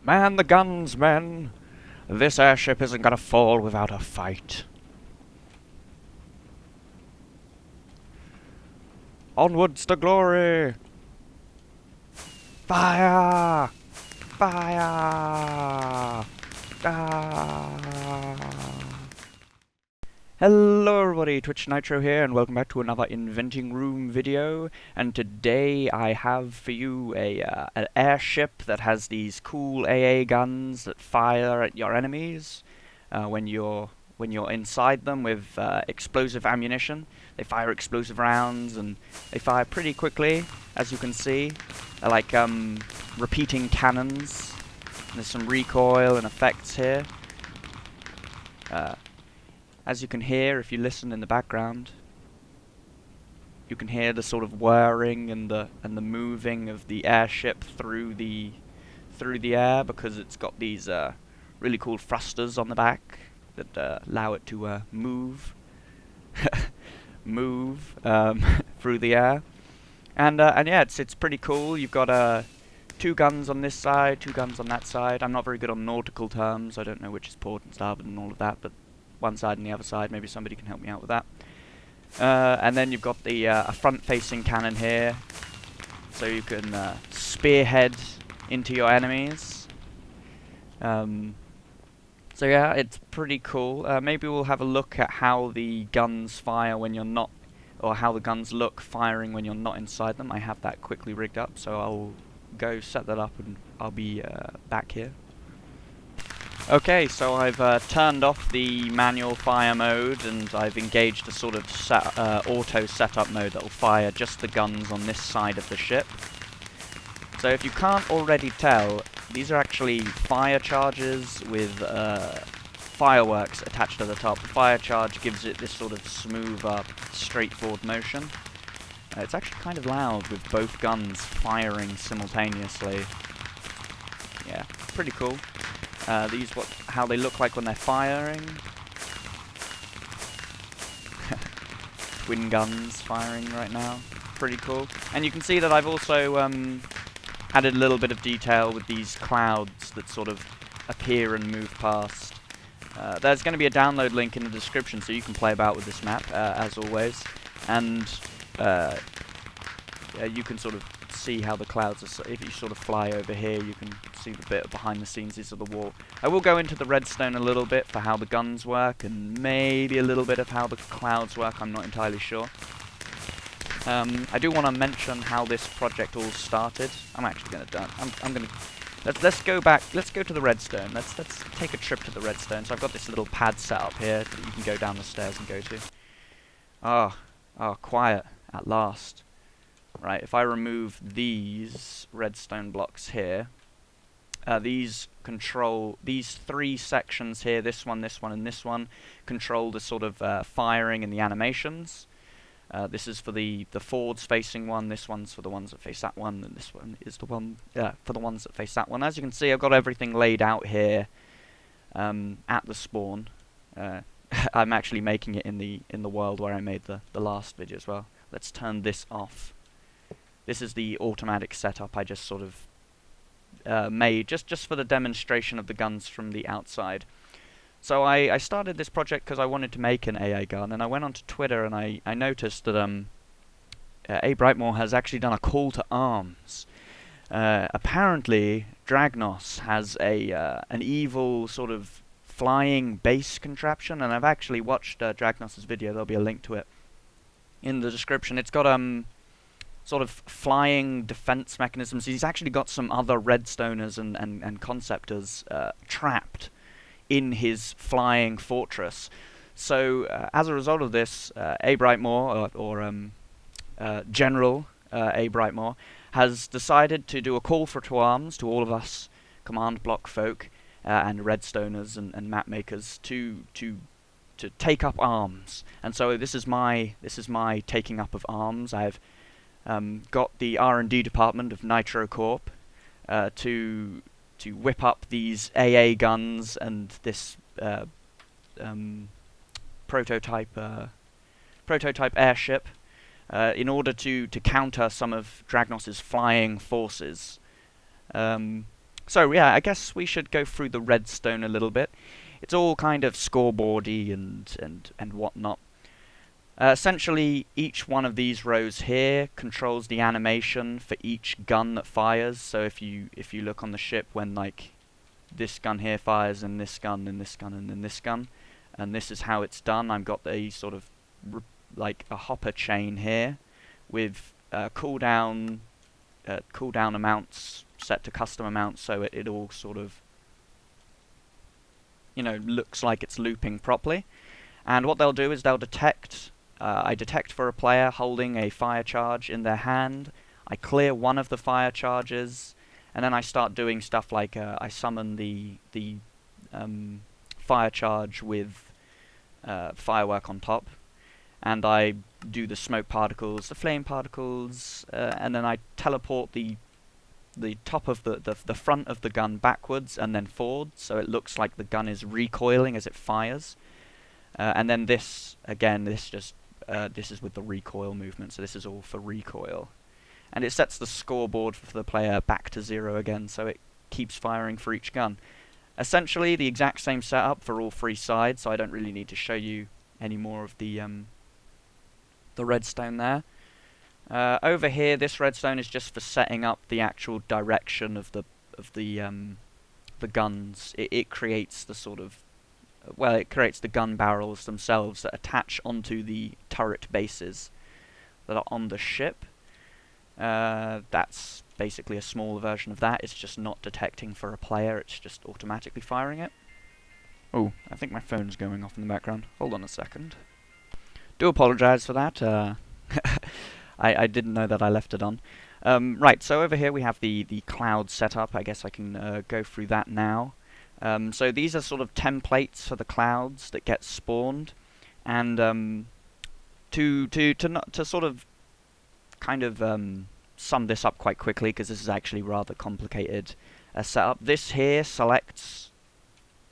Man the guns, men! This airship isn't gonna fall without a fight. Onwards to glory! Fire! Fire! Ah! Hello everybody, Twitch Nitro here, and welcome back to another Inventing Room video. And today I have for you an airship that has these cool AA guns that fire at your enemies when you're inside them with explosive ammunition. They fire explosive rounds and they fire pretty quickly, as you can see. They're like repeating cannons. There's some recoil and effects here. As you can hear, if you listen in the background, you can hear the sort of whirring and the moving of the airship through the air, because it's got these really cool thrusters on the back that allow it to move through the air. And yeah, it's pretty cool. You've got 2 guns on this side, 2 guns on that side. I'm not very good on nautical terms. I don't know which is port and starboard and all of that, but one side and the other side, maybe somebody can help me out with that. And then you've got the a front-facing cannon here, so you can spearhead into your enemies. So yeah, it's pretty cool. Maybe we'll have a look at how the guns fire when you're not, or how the guns look firing when you're not inside them. I have that quickly rigged up, so I'll go set that up and I'll be back here. Okay, so I've turned off the manual fire mode and I've engaged a sort of auto setup mode that will fire just the guns on this side of the ship. So if you can't already tell, these are actually fire charges with fireworks attached to the top. The fire charge gives it this sort of smooth, straightforward motion. It's actually kind of loud with both guns firing simultaneously. Yeah, pretty cool. These how they look like when they're firing. Twin guns firing right now. Pretty cool. And you can see that I've also added a little bit of detail with these clouds that sort of appear and move past. There's going to be a download link in the description so you can play about with this map, as always. And you can sort of see how the clouds are. If you sort of fly over here, you can see the bit behind the scenes. These are the wall. I will go into the redstone a little bit for how the guns work, and maybe a little bit of how the clouds work. I'm not entirely sure. I do want to mention how this project all started. I'm actually going to I'm going to let's go back. Let's go to the redstone. Let's take a trip to the redstone. So I've got this little pad set up here that you can go down the stairs and go to. Oh, quiet at last. Right, if I remove these redstone blocks here, these 3 sections here, this one, and this one, control the sort of firing and the animations. This is for the forwards facing one, this one's for the ones that face that one, and this one is the one for the ones that face that one. As you can see, I've got everything laid out here at the spawn. I'm actually making it in the world where I made the last video as well. Let's turn this off. This is the automatic setup I just sort of made just for the demonstration of the guns from the outside. So I started this project because I wanted to make an AA gun, and I went onto Twitter and I noticed that Abrightmoore has actually done a call to arms. Apparently, Dragnoz has an evil sort of flying base contraption, and I've actually watched Dragnoz's video. There'll be a link to it in the description. It's got sort of flying defense mechanisms. He's actually got some other redstoners and conceptors trapped in his flying fortress. So as a result of this, Abrightmoore, or General Abrightmoore, has decided to do a call to arms to all of us command block folk and redstoners and map makers to take up arms. And so this is my taking up of arms. I've got the R&D department of Nitro Corp to whip up these AA guns and this prototype airship in order to counter some of Dragnoz's flying forces. So yeah, I guess we should go through the redstone a little bit. It's all kind of scoreboardy and whatnot. Essentially, each one of these rows here controls the animation for each gun that fires. So if you look on the ship, when like this gun here fires, and this gun, and this gun, and then this gun, and this is how it's done. I've got a sort of like a hopper chain here with cooldown amounts set to custom amounts, so it all sort of, you know, looks like it's looping properly. And what they'll do is they'll detect. I detect for a player holding a fire charge in their hand. I clear one of the fire charges, and then I start doing stuff like I summon the fire charge with firework on top, and I do the smoke particles, the flame particles, and then I teleport the top of the front of the gun backwards and then forward, so it looks like the gun is recoiling as it fires. And then this again, this is with the recoil movement, so this is all for recoil. And it sets the scoreboard for the player back to 0 again, so it keeps firing for each gun. Essentially the exact same setup for all three sides, so I don't really need to show you any more of the redstone there. Over here, this redstone is just for setting up the actual direction of the guns. It creates the sort of, well, it creates the gun barrels themselves that attach onto the turret bases that are on the ship. That's basically a smaller version of that. It's just not detecting for a player, it's just automatically firing it. Oh, I think my phone's going off in the background. Hold on a second. Do apologise for that. I didn't know that I left it on. Right, so over here we have the cloud setup. I guess I can go through that now. So these are sort of templates for the clouds that get spawned, and to sort of kind of sum this up quite quickly, because this is actually rather complicated setup. This here selects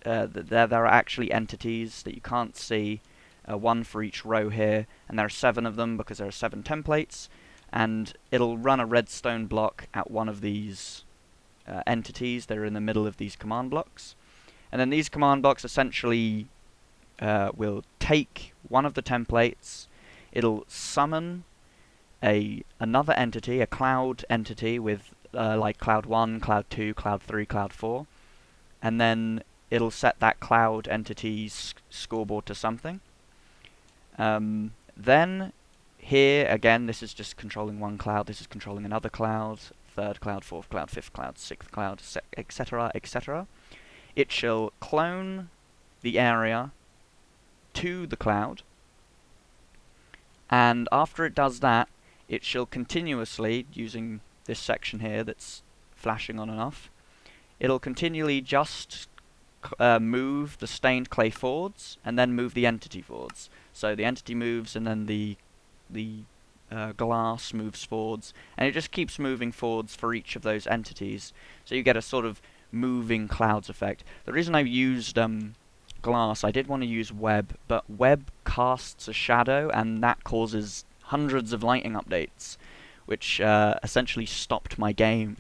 there are actually entities that you can't see, one for each row here, and there are 7 of them because there are 7 templates, and it'll run a redstone block at one of these entities. They're in the middle of these command blocks, and then these command blocks essentially will take one of the templates. It'll summon another entity, a cloud entity with like cloud 1, cloud 2, cloud 3, cloud 4, and then it'll set that cloud entity's scoreboard to something. Then here again, this is just controlling one cloud, this is controlling another cloud, 3rd cloud, 4th cloud, 5th cloud, 6th cloud, etc, etc. It shall clone the area to the cloud, and after it does that, it shall continuously, using this section here that's flashing on and off, it'll continually just move the stained clay forwards, and then move the entity forwards. So the entity moves, and then the glass moves forwards, and it just keeps moving forwards for each of those entities. So you get a sort of moving clouds effect. The reason I used glass, I did want to use web, but web casts a shadow, and that causes hundreds of lighting updates, which essentially stopped my game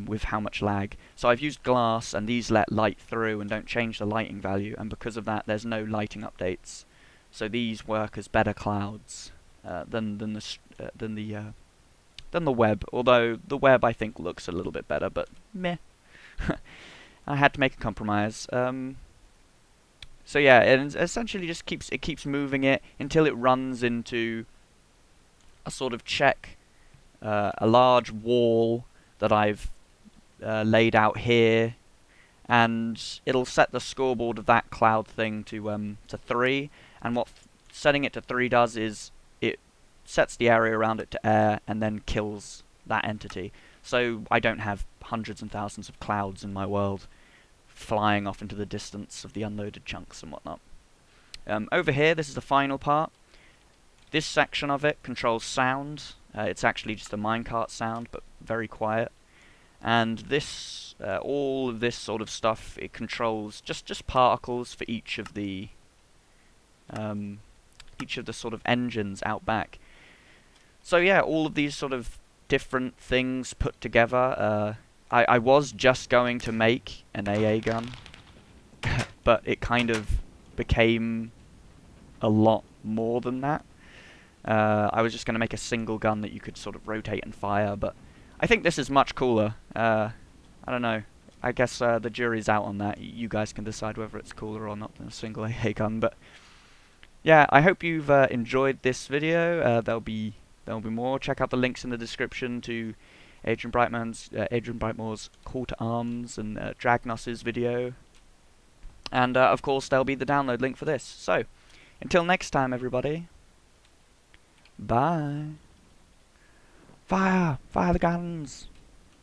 with how much lag. So I've used glass, and these let light through and don't change the lighting value, and because of that there's no lighting updates. So these work as better clouds than the web, although the web I think looks a little bit better, but meh. I had to make a compromise. So yeah, it essentially just keeps moving it until it runs into a sort of check, a large wall that I've laid out here, and it'll set the scoreboard of that cloud thing to 3. And what setting it to 3 does is it sets the area around it to air, and then kills that entity. So I don't have hundreds and thousands of clouds in my world flying off into the distance of the unloaded chunks and whatnot. Over here, this is the final part. This section of it controls sound. It's actually just a minecart sound, but very quiet. And this, all of this sort of stuff, it controls just particles for each of the sort of engines out back. So yeah, all of these sort of different things put together I was just going to make an AA gun, but it kind of became a lot more than that. I was just going to make a single gun that you could sort of rotate and fire, but I think this is much cooler. I don't know. I guess the jury's out on that. You guys can decide whether it's cooler or not than a single AA gun. But yeah, I hope you've enjoyed this video. There'll be more. Check out the links in the description to Adrian Brightmoore's Call to Arms and Dragnoz's video. And of course there'll be the download link for this. So, until next time everybody, bye. Fire! Fire the guns!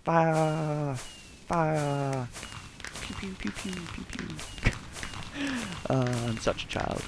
Fire! Fire! Pew pew pew pew pew pew. I'm such a child.